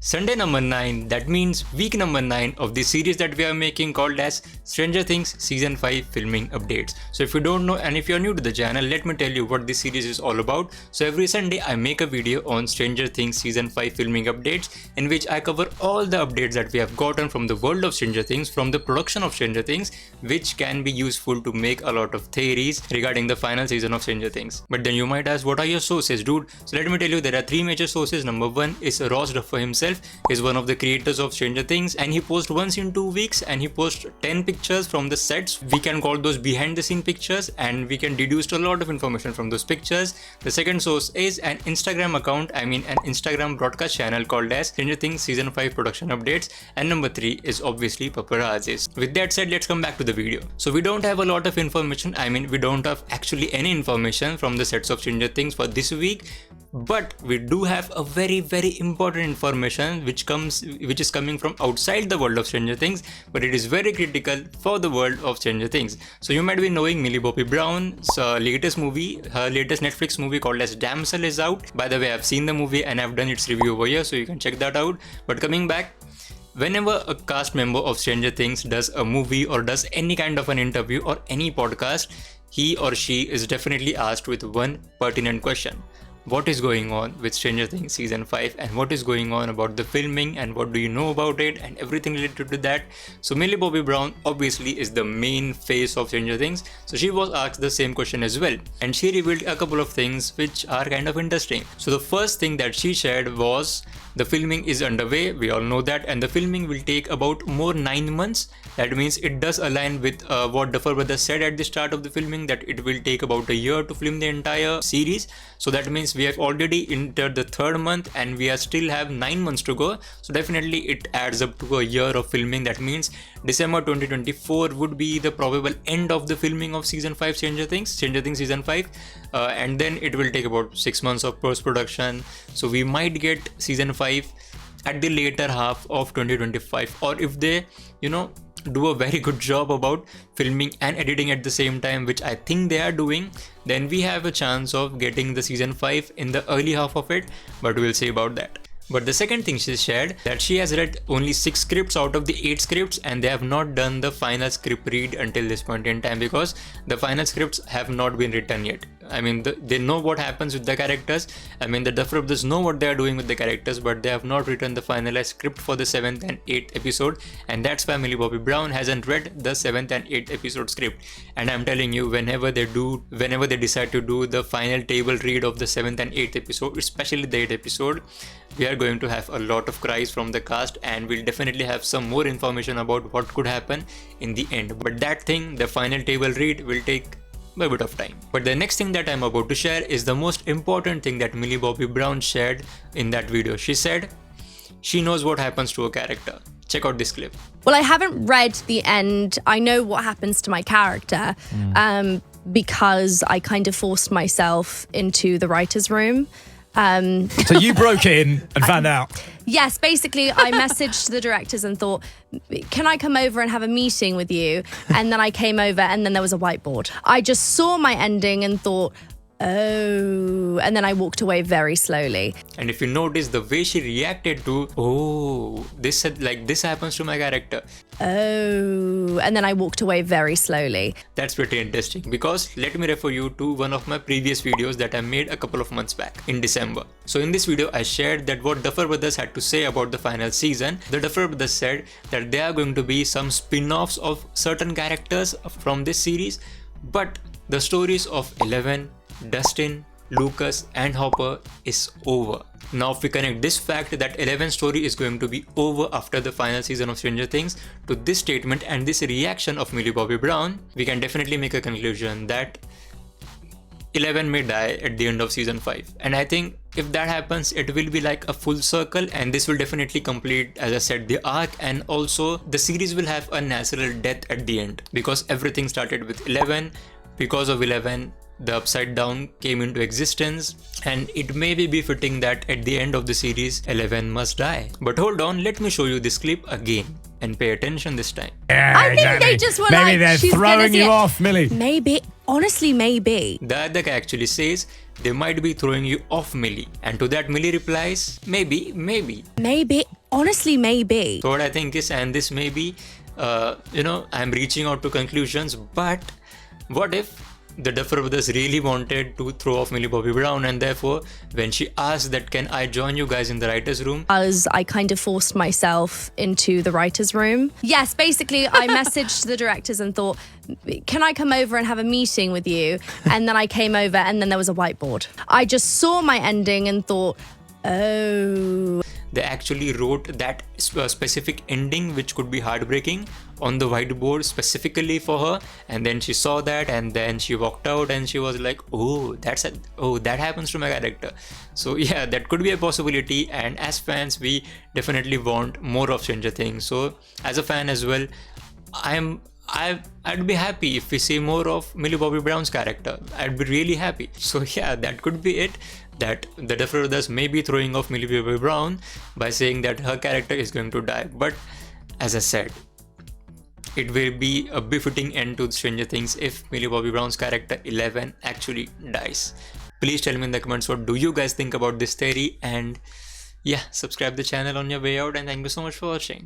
Sunday number 9, that means week number 9 of the series that we are making called as Stranger Things Season 5 filming updates. So if you don't know and if you're new to the channel, let me tell you what this series is all about. So every Sunday I make a video on Stranger Things Season 5 filming updates in which I cover all the updates that we have gotten from the world of Stranger Things, from the production of Stranger Things, which can be useful to make a lot of theories regarding the final season of Stranger Things. But then you might ask, what are your sources, dude? So let me tell you, there are three major sources. Number one is Ross Duffer himself. Is one of the creators of Stranger Things, and he posts once in 2 weeks and he posts 10 pictures from the sets. We can call those behind the scene pictures and we can deduce a lot of information from those pictures. The second source is an Instagram account, an Instagram broadcast channel called as Stranger Things Season 5 production updates. And number 3 is obviously paparazzis. With that said, let's come back to the video. So we don't have a lot of information, we don't have actually any information from the sets of Stranger Things for this week. But we do have a very important information which is coming from outside the world of Stranger Things, but it is very critical for the world of Stranger Things. So you might be knowing Millie Bobby Brown's latest movie, her latest Netflix movie called as Damsel is out. By the way, I've seen the movie and I've done its review over here, so you can check that out. But coming back, whenever a cast member of Stranger Things does a movie or does any kind of an interview or any podcast, he or she is definitely asked with one pertinent question. What is going on with Stranger Things Season 5 and what is going on about the filming and what do you know about it and everything related to that. So Millie Bobby Brown obviously is the main face of Stranger Things, so she was asked the same question as well, and she revealed a couple of things which are kind of interesting. So the first thing that she shared was the filming is underway, we all know that, and the filming will take about 9 months. That means it does align with what Duffer Brothers said at the start of the filming, that it will take about a year to film the entire series. So that means we have already entered the 3rd month and we still have 9 months to go. So definitely it adds up to a year of filming. That means December 2024 would be the probable end of the filming of Season 5 Stranger Things Season 5, and then it will take about 6 months of post-production. So we might get Season 5 at the later half of 2025, or if they do a very good job about filming and editing at the same time, which I think they are doing, then we have a chance of getting the Season 5 in the early half of it, but we'll see about that. But the second thing she shared, that she has read only 6 scripts out of the 8 scripts and they have not done the final script read until this point in time, because the final scripts have not been written yet. They know what happens with the characters. The Duffer Brothers know what they are doing with the characters, but they have not written the finalized script for the 7th and 8th episode, and that's why Millie Bobby Brown hasn't read the 7th and 8th episode script. And I'm telling you, whenever they decide to do the final table read of the 7th and 8th episode, especially the 8th episode, we are going to have a lot of cries from the cast, and we'll definitely have some more information about what could happen in the end. But that thing, the final table read, will take a bit of time. But the next thing that I'm about to share is the most important thing that Millie Bobby Brown shared in that video. She said she knows what happens to a character. Check out this clip. Well, I haven't read the end. I know what happens to my character because I kind of forced myself into the writer's room. So you broke in and found out? Yes, basically I messaged the directors and thought, can I come over and have a meeting with you? And then I came over and then there was a whiteboard. I just saw my ending and thought, oh, and then I walked away very slowly. And if you notice the way she reacted to, oh, this happens to my character. Oh, and then I walked away very slowly. That's pretty interesting, because let me refer you to one of my previous videos that I made a couple of months back in December. So in this video, I shared that what Duffer Brothers had to say about the final season. The Duffer Brothers said that there are going to be some spin-offs of certain characters from this series, but the stories of Eleven, Dustin, Lucas and Hopper is over. Now if we connect this fact that Eleven's story is going to be over after the final season of Stranger Things to this statement and this reaction of Millie Bobby Brown, we can definitely make a conclusion that Eleven may die at the end of Season 5. And I think if that happens, it will be like a full circle, and this will definitely complete, as I said, the arc, and also the series will have a natural death at the end, because everything started with Eleven. Because of Eleven, the Upside Down came into existence, and it may be befitting that at the end of the series, Eleven must die. But hold on, let me show you this clip again and pay attention this time. Yeah, I think they just were maybe they're she's throwing you off, Millie. Maybe, honestly, maybe. The other guy actually says they might be throwing you off, Millie. And to that Millie replies, maybe. Maybe. Honestly, maybe. So what I think is, and this may be, I'm reaching out to conclusions, but what if the Duffer Brothers really wanted to throw off Millie Bobby Brown, and therefore when she asked that can I join you guys in the writer's room, As I kind of forced myself into the writer's room. Yes, basically, I messaged the directors and thought, can I come over and have a meeting with you? And then I came over and then there was a whiteboard. I just saw my ending and thought, oh. they actually wrote that specific ending which could be heartbreaking on the whiteboard specifically for her, and then she saw that and then she walked out and she was like, that happens to my character. So yeah, that could be a possibility, and as fans we definitely want more of Stranger Things. So as a fan as well, I'd be happy if we see more of Millie Bobby Brown's character. I'd be really happy. So yeah, that could be it, that the Duffer Brothers may be throwing off Millie Bobby Brown by saying that her character is going to die. But as I said, it will be a befitting end to Stranger Things if Millie Bobby Brown's character 11 actually dies. Please tell me in the comments what do you guys think about this theory, and yeah, subscribe the channel on your way out, and thank you so much for watching.